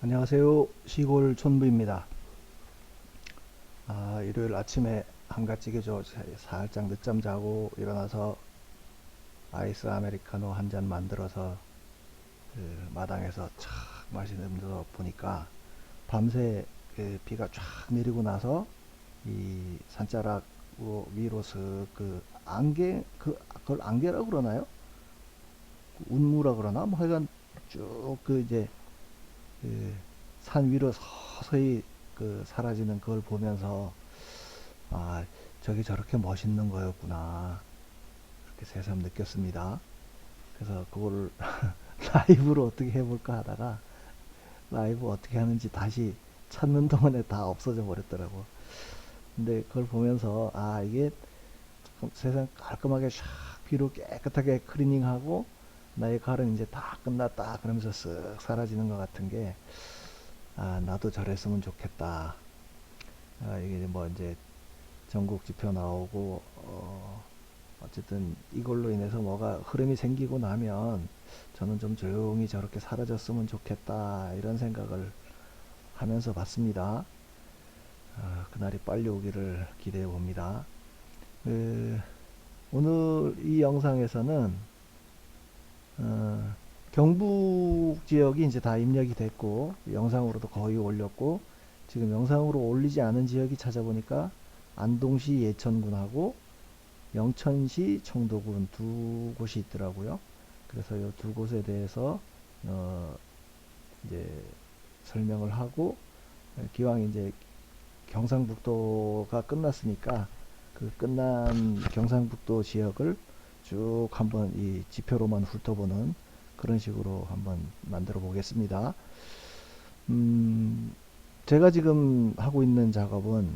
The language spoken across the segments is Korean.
안녕하세요. 시골 촌부입니다. 일요일 아침에 한가지게죠. 살짝 늦잠 자고 일어나서 아이스 아메리카노 한 잔 만들어서 그 마당에서 촥 마시면서 보니까 밤새 그 비가 쫙 내리고 나서 이 산자락 위로 안개, 그걸 안개라고 그러나요? 운무라 그러나? 뭐 하여간 쭉 그 산 위로 서서히 사라지는 그걸 보면서 아, 저게 저렇게 멋있는 거였구나. 그렇게 새삼 느꼈습니다. 그래서 그거를 라이브로 어떻게 해볼까 하다가 라이브 어떻게 하는지 다시 찾는 동안에 다 없어져 버렸더라고. 근데 그걸 보면서 이게 세상 깔끔하게 샥 비로 깨끗하게 클리닝하고 나의 가을은 이제 다 끝났다 그러면서 쓱 사라지는 것 같은 게 나도 저랬으면 좋겠다. 이게 뭐 이제 전국 지표 나오고 어쨌든 이걸로 인해서 뭐가 흐름이 생기고 나면 저는 좀 조용히 저렇게 사라졌으면 좋겠다 이런 생각을 하면서 봤습니다. 그날이 빨리 오기를 기대해 봅니다. 그, 오늘 이 영상에서는 경북 지역이 이제 다 입력이 됐고 영상으로도 거의 올렸고 지금 영상으로 올리지 않은 지역이 찾아보니까 안동시 예천군하고 영천시 청도군 두 곳이 있더라고요. 그래서 이 두 곳에 대해서 어 이제 설명을 하고 기왕 이제 경상북도가 끝났으니까 그 끝난 경상북도 지역을 쭉 한번 이 지표로만 훑어보는 그런 식으로 한번 만들어 보겠습니다. 제가 지금 하고 있는 작업은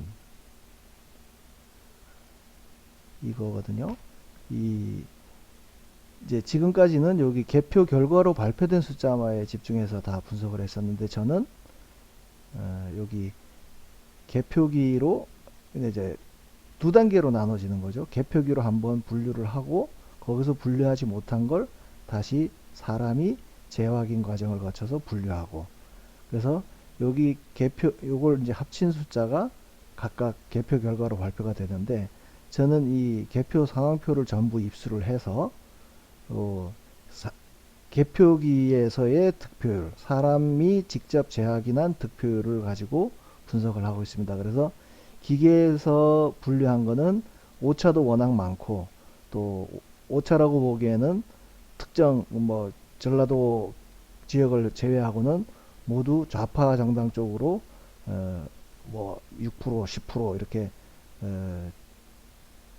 이거거든요. 이 이제 지금까지는 여기 개표 결과로 발표된 숫자에 집중해서 다 분석을 했었는데 저는 여기 개표기로 이제 두 단계로 나눠지는 거죠. 개표기로 한번 분류를 하고 거기서 분류하지 못한 걸 다시 사람이 재확인 과정을 거쳐서 분류하고 그래서 여기 개표 요걸 이제 합친 숫자가 각각 개표 결과로 발표가 되는데 저는 이 개표 상황표를 전부 입수를 해서 어, 개표기에서의 득표율, 사람이 직접 재확인한 득표율을 가지고 분석을 하고 있습니다. 그래서 기계에서 분류한 거는 오차도 워낙 많고 또 오차라고 보기에는 특정 뭐 전라도 지역을 제외하고는 모두 좌파 정당 쪽으로 뭐6% 10% 이렇게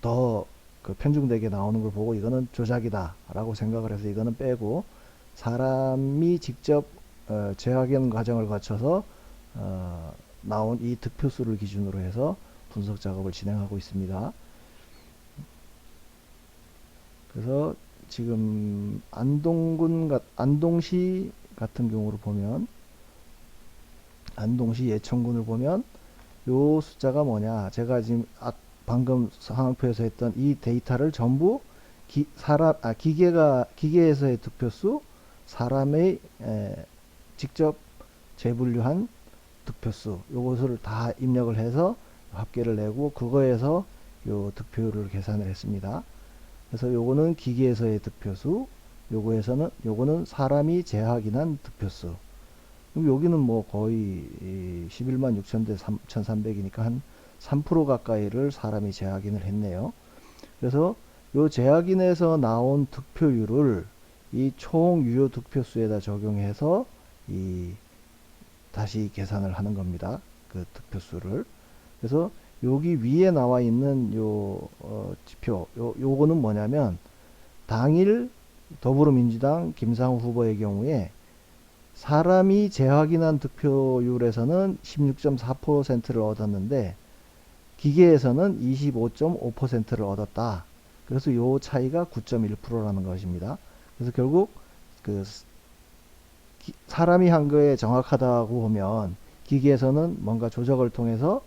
더 편중되게 나오는 걸 보고 이거는 조작이다 라고 생각을 해서 이거는 빼고 사람이 직접 재확인 과정을 거쳐서 나온 이 득표수를 기준으로 해서 분석 작업을 진행하고 있습니다. 그래서 지금 안동시 같은 경우를 보면 안동시 예천군을 보면 요 숫자가 뭐냐 제가 지금 방금 상황표에서 했던 이 데이터를 전부 기계에서의 득표수 사람의 직접 재분류한 득표수 요것을 다 입력을 해서 합계를 내고 그거에서 요 득표율을 계산을 했습니다. 그래서 요거는 기계에서의 득표수 요거는 사람이 재확인한 득표수. 여기는 뭐 거의 11만 6천 대 3,300이니까 한 3% 가까이를 사람이 재확인을 했네요. 그래서 요 재확인에서 나온 득표율을 이 총 유효 득표수에다 적용해서 다시 계산을 하는 겁니다. 그 득표수를. 그래서 여기 위에 나와 있는 지표 요거는 뭐냐면 당일 더불어민주당 김상우 후보의 경우에 사람이 재확인한 득표율에서는 16.4%를 얻었는데 기계에서는 25.5%를 얻었다. 그래서 요 차이가 9.1%라는 것입니다. 그래서 결국 그 사람이 한 거에 정확하다고 보면 기계에서는 뭔가 조작을 통해서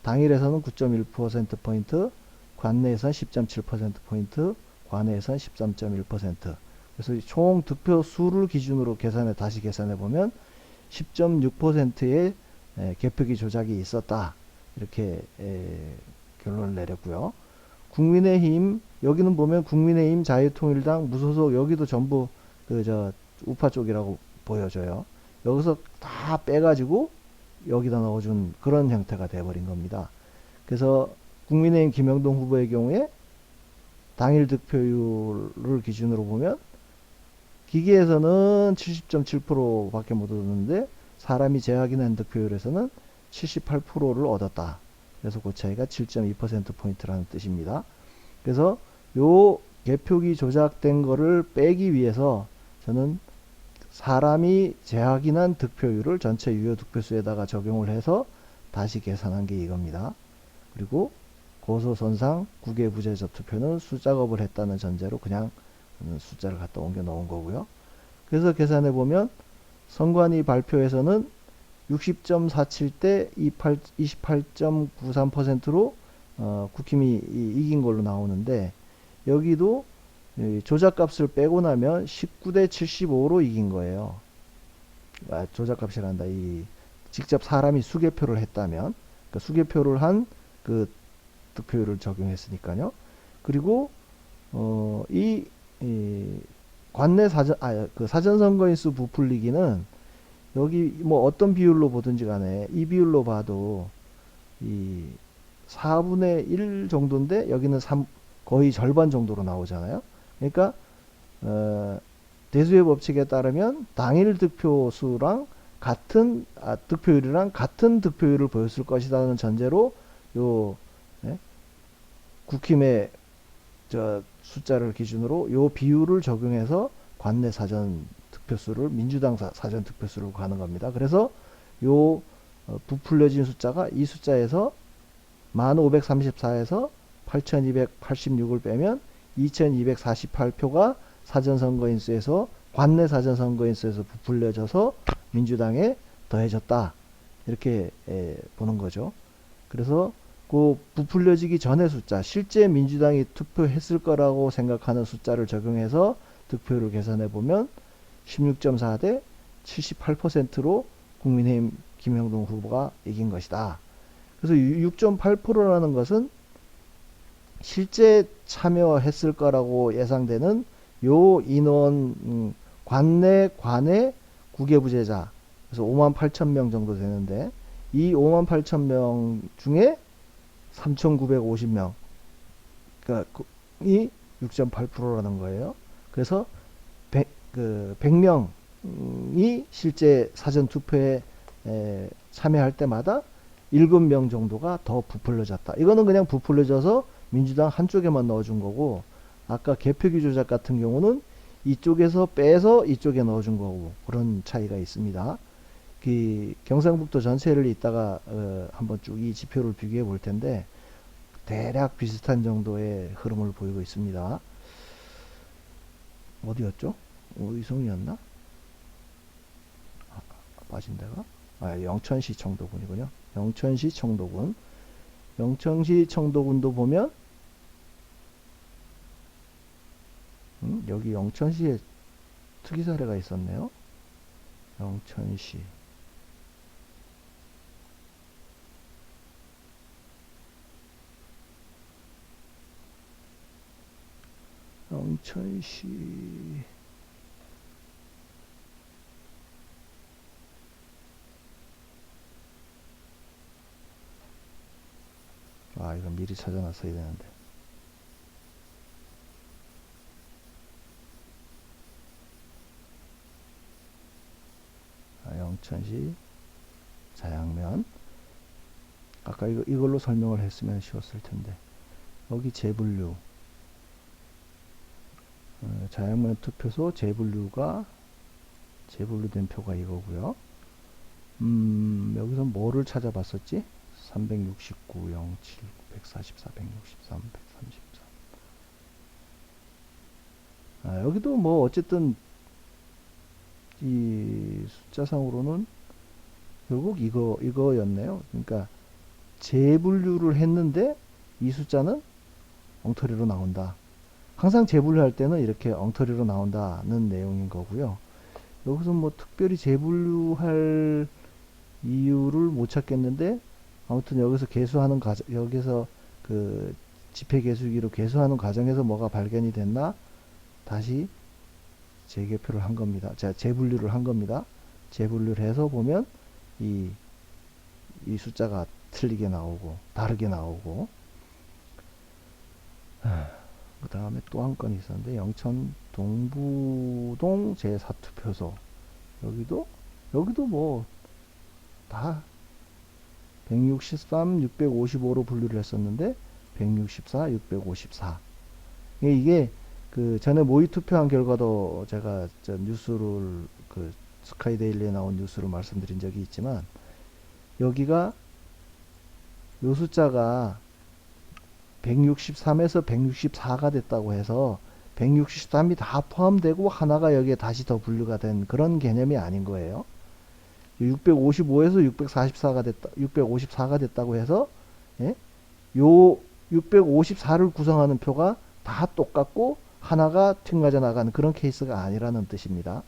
당일에서는 9.1%포인트, 관내에서는 10.7%포인트, 관내에서는 13.1%. 그래서 총 득표 수를 기준으로 다시 계산해 보면 10.6%의 개표기 조작이 있었다. 이렇게 결론을 내렸고요. 국민의힘, 여기는 보면 국민의힘, 자유통일당, 무소속, 여기도 전부 우파 쪽이라고 보여져요. 여기서 다 빼가지고 여기다 넣어준 그런 형태가 돼버린 겁니다. 그래서 국민의힘 김영동 후보의 경우에 당일 득표율을 기준으로 보면 기계에서는 70.7% 밖에 못 얻었는데 사람이 재확인한 득표율에서는 78%를 얻었다. 그래서 그 차이가 7.2%포인트라는 뜻입니다. 그래서 요 개표기 조작된 거를 빼기 위해서 저는 사람이 재확인한 득표율을 전체 유효 득표수에다가 적용을 해서 다시 계산한 게 이겁니다. 그리고 고소선상 국외부재자 투표는 수작업을 했다는 전제로 그냥 숫자를 갖다 옮겨 넣은 거고요. 그래서 계산해 보면 선관위 발표에서는 60.47대 28.93%로 국힘이 이긴 걸로 나오는데 여기도 조작값을 빼고 나면 19대 75로 이긴 거예요. 조작값이란다. 직접 사람이 수개표를 했다면 수개표를 한 그 득표율을 적용했으니까요. 그리고 이 관내 사전선거인수 부풀리기는 여기 뭐 어떤 비율로 보든지 간에 이 비율로 봐도 이 4분의 1 정도인데 여기는 거의 절반 정도로 나오잖아요. 그러니까 대수의 법칙에 따르면 당일 득표수랑 같은 득표율이랑 같은 득표율을 보였을 것이라는 전제로 국힘의 숫자를 기준으로 요 비율을 적용해서 관내 사전 득표수를 민주당 사전 득표수로 가는 겁니다. 그래서 요 부풀려진 숫자가 이 숫자에서 1534에서 8286을 빼면 2248표가 사전선거인수에서 관내 사전선거인수에서 부풀려져서 민주당에 더해졌다. 이렇게 보는 거죠. 그래서 그 부풀려지기 전의 숫자, 실제 민주당이 투표했을 거라고 생각하는 숫자를 적용해서 득표율을 계산해 보면 16.4대 78%로 국민의힘 김영동 후보가 이긴 것이다. 그래서 6.8%라는 것은 실제 참여했을 거라고 예상되는 요 인원 관내 국외부재자 그래서 58,000명 정도 되는데 이 58,000명 중에 3,950명 이 6.8%라는 거예요. 그래서 100명이 실제 사전투표에 참여할 때마다 7명 정도가 더 부풀려졌다. 이거는 그냥 부풀려져서 민주당 한쪽에만 넣어준 거고 아까 개표기 조작 같은 경우는 이쪽에서 빼서 이쪽에 넣어준 거고 그런 차이가 있습니다. 경상북도 전체를 이따가 한번 쭉 이 지표를 비교해 볼 텐데 대략 비슷한 정도의 흐름을 보이고 있습니다. 어디였죠? 의성이었나? 빠진 데가? 영천시 청도군이군요. 영천시 청도군. 영천시 청도군도 보면 여기 영천시에 특이 사례가 있었네요. 영천시. 영천시. 이거 미리 찾아놨어야 되는데. 영천시 자양면. 아까 이걸로 설명을 했으면 쉬웠을 텐데. 여기 재분류. 자양면 투표소 재분류된 표가 이거고요. 여기서 뭐를 찾아봤었지? 369, 07, 144, 163, 134. 여기도 뭐 어쨌든 이 숫자상으로는 결국 이거였네요. 그러니까 재분류를 했는데 이 숫자는 엉터리로 나온다. 항상 재분류할 때는 이렇게 엉터리로 나온다는 내용인 거고요. 여기서 뭐 특별히 재분류할 못 찾겠는데 아무튼 여기서 계수하는 과정, 여기서 그 집회 계수기로 계수하는 과정에서 뭐가 발견이 됐나 다시 재개표를 한 겁니다. 자, 재분류를 한 겁니다. 재분류를 해서 보면 이, 이 숫자가 틀리게 나오고 다르게 나오고, 그 다음에 또 한 건이 있었는데 영천 동부동 제4투표소, 여기도 뭐 다 163, 655로 분류를 했었는데 164, 654. 이게 그 전에 모의 투표한 결과도 제가 저 뉴스를 그 스카이데일리에 나온 뉴스를 말씀드린 적이 있지만, 여기가 요 숫자가 163에서 164가 됐다고 해서 163이 다 포함되고 하나가 여기에 다시 더 분류가 된 그런 개념이 아닌 거예요. 655에서 654가 됐다고 해서, 예? 요 654를 구성하는 표가 다 똑같고 하나가 튕겨져 나가는 그런 케이스가 아니라는 뜻입니다.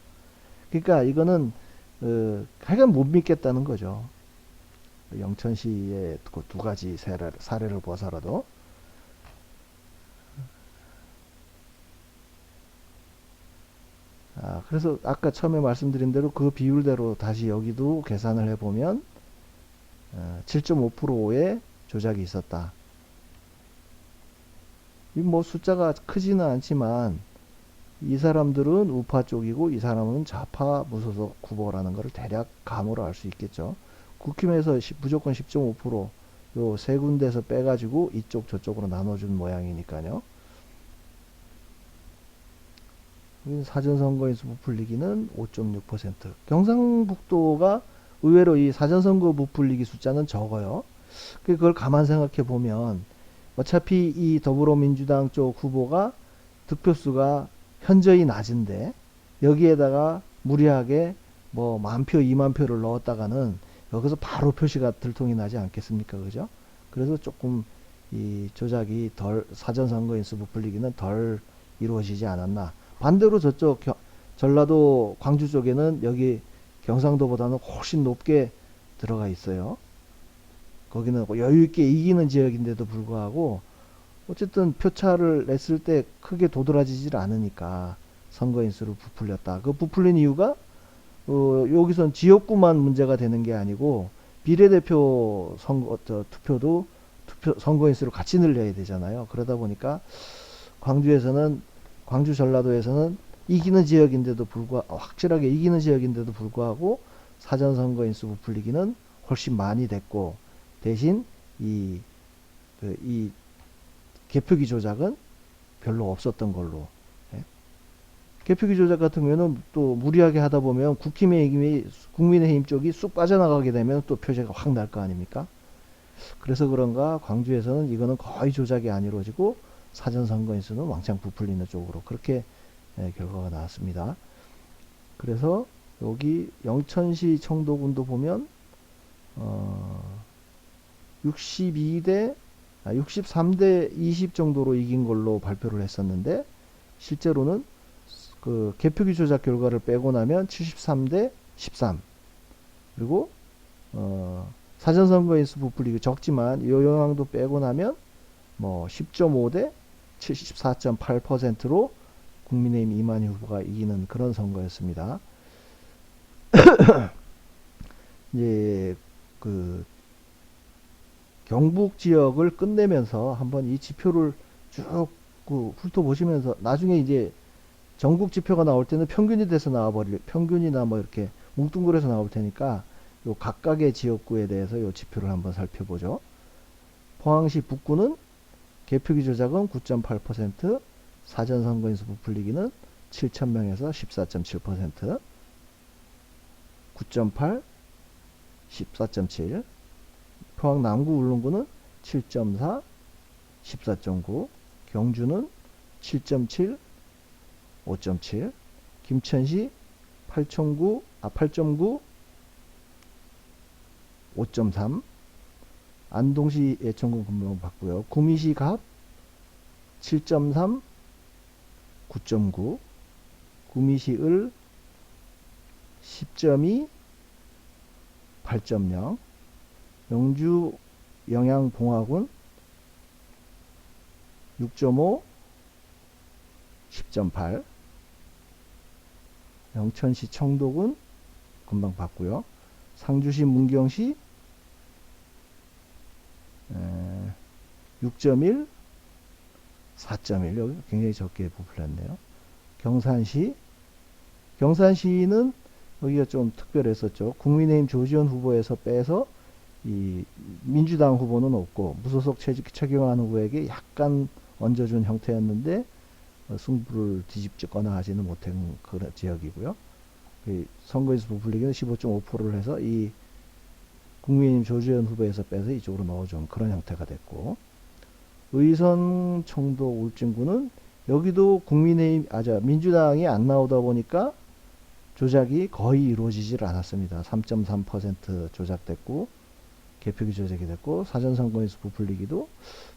그러니까 이거는 하여간 못 믿겠다는 거죠. 영천시의 그 두 가지 사례를 보아서라도. 그래서 아까 처음에 말씀드린 대로 그 비율대로 다시 여기도 계산을 해보면 7.5%의 조작이 있었다. 뭐 숫자가 크지는 않지만 이 사람들은 우파 쪽이고 이 사람은 좌파 무소속 후보라는 것을 대략 감으로 알 수 있겠죠. 국힘에서 무조건 10.5% 요 세 군데에서 빼가지고 이쪽 저쪽으로 나눠준 모양이니까요. 사전선거인수 부풀리기는 5.6%. 경상북도가 의외로 이 사전선거 부풀리기 숫자는 적어요. 그걸 가만 생각해 보면 어차피 이 더불어민주당 쪽 후보가 득표수가 현저히 낮은데 여기에다가 무리하게 뭐 10,000표, 20,000표를 넣었다가는 여기서 바로 표시가 들통이 나지 않겠습니까? 그죠? 그래서 조금 이 조작이 사전선거인수 부풀리기는 덜 이루어지지 않았나. 반대로 저쪽 전라도 광주 쪽에는 여기 경상도보다는 훨씬 높게 들어가 있어요. 거기는 여유있게 이기는 지역인데도 불구하고 어쨌든 표차를 냈을 때 크게 도드라지질 않으니까 선거인수를 부풀렸다. 그 부풀린 이유가 여기선 지역구만 문제가 되는 게 아니고 비례대표 투표도 선거인수를 같이 늘려야 되잖아요. 그러다 보니까 광주 전라도에서는 이기는 지역인데도 불구하고 확실하게 이기는 지역인데도 불구하고 사전선거인수 부풀리기는 훨씬 많이 됐고, 대신 이 개표기 조작은 별로 없었던 걸로. 예? 개표기 조작 같은 경우에는 또 무리하게 하다 보면 국민의힘 쪽이 쑥 빠져나가게 되면 또 표제가 확 날 거 아닙니까? 그래서 그런가 광주에서는 이거는 거의 조작이 안 이루어지고 사전선거인수는 왕창 부풀리는 쪽으로 그렇게 결과가 나왔습니다. 그래서 여기 영천시 청도군도 보면 63대 20 정도로 이긴 걸로 발표를 했었는데 실제로는 그 개표기 조작 결과를 빼고 나면 73대 13, 그리고 사전선거인수 부풀리기 적지만 이 영향도 빼고 나면 뭐 10.5대 74.8%로 국민의힘 이만희 후보가 이기는 그런 선거였습니다. 이제 그 경북 지역을 끝내면서 한번 이 지표를 쭉 훑어보시면서 나중에 이제 전국 지표가 나올 때는 평균이 돼서 평균이나 뭐 이렇게 뭉뚱그려서 나올 테니까 요 각각의 지역구에 대해서 요 지표를 한번 살펴보죠. 포항시 북구는 개표기 조작은 9.8%, 사전선거인수 부풀리기는 7,000명에서 14.7%, 9.8, 14.7, 포항 남구 울릉구는 7.4, 14.9, 경주는 7.7, 5.7, 김천시 8.9, 5.3, 안동시 예천군 금방 받고요. 구미시 갑 7.3, 9.9, 구미시 을 10.2, 8.0, 영주 영양봉화군 6.5 10.8, 영천시 청도군 금방 봤고요. 상주시 문경시 6.1 4.1, 여기 굉장히 적게 부풀렸네요. 경산시는 여기가 좀 특별했었죠. 국민의힘 조지현 후보에서 빼서 이 민주당 후보는 없고 무소속 책임한 후보에게 약간 얹어준 형태였는데 승부를 뒤집거나 하지는 못한 그런 지역이고요. 선거에서 부풀리기는 15.5%를 해서 이 국민의힘 조지현 후보에서 빼서 이쪽으로 넣어준 그런 형태가 됐고, 의선 청도 울진군은 여기도 민주당이 안 나오다 보니까 조작이 거의 이루어지질 않았습니다. 3.3% 조작됐고, 개표기 조작이 됐고, 사전선거에서 부풀리기도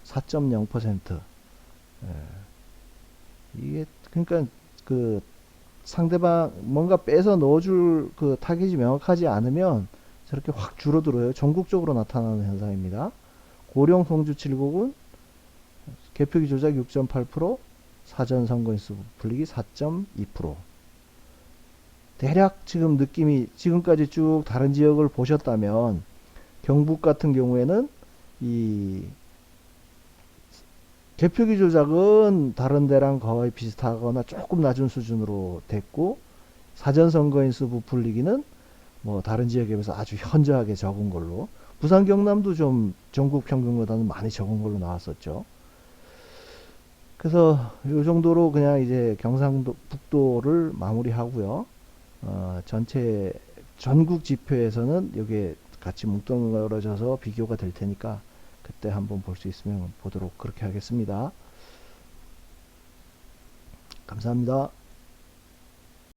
4.0%. 이게 그러니까 그 상대방 뭔가 빼서 넣어줄 그 타깃이 명확하지 않으면 저렇게 확 줄어들어요. 전국적으로 나타나는 현상입니다. 고령 송주 7구군 개표기 조작 6.8%, 사전선거인수 부풀리기 4.2%. 대략 지금 느낌이, 지금까지 쭉 다른 지역을 보셨다면 경북 같은 경우에는 이 개표기 조작은 다른 데랑 거의 비슷하거나 조금 낮은 수준으로 됐고, 사전선거인수 부풀리기는 뭐 다른 지역에 비해서 아주 현저하게 적은 걸로, 부산 경남도 좀 전국 평균보다는 많이 적은 걸로 나왔었죠. 그래서 이 정도로 그냥 이제 경상북도를 마무리하고요. 전체 전국 지표에서는 이게 같이 뭉뚱그려져서 비교가 될 테니까 그때 한번 볼 수 있으면 보도록 그렇게 하겠습니다. 감사합니다.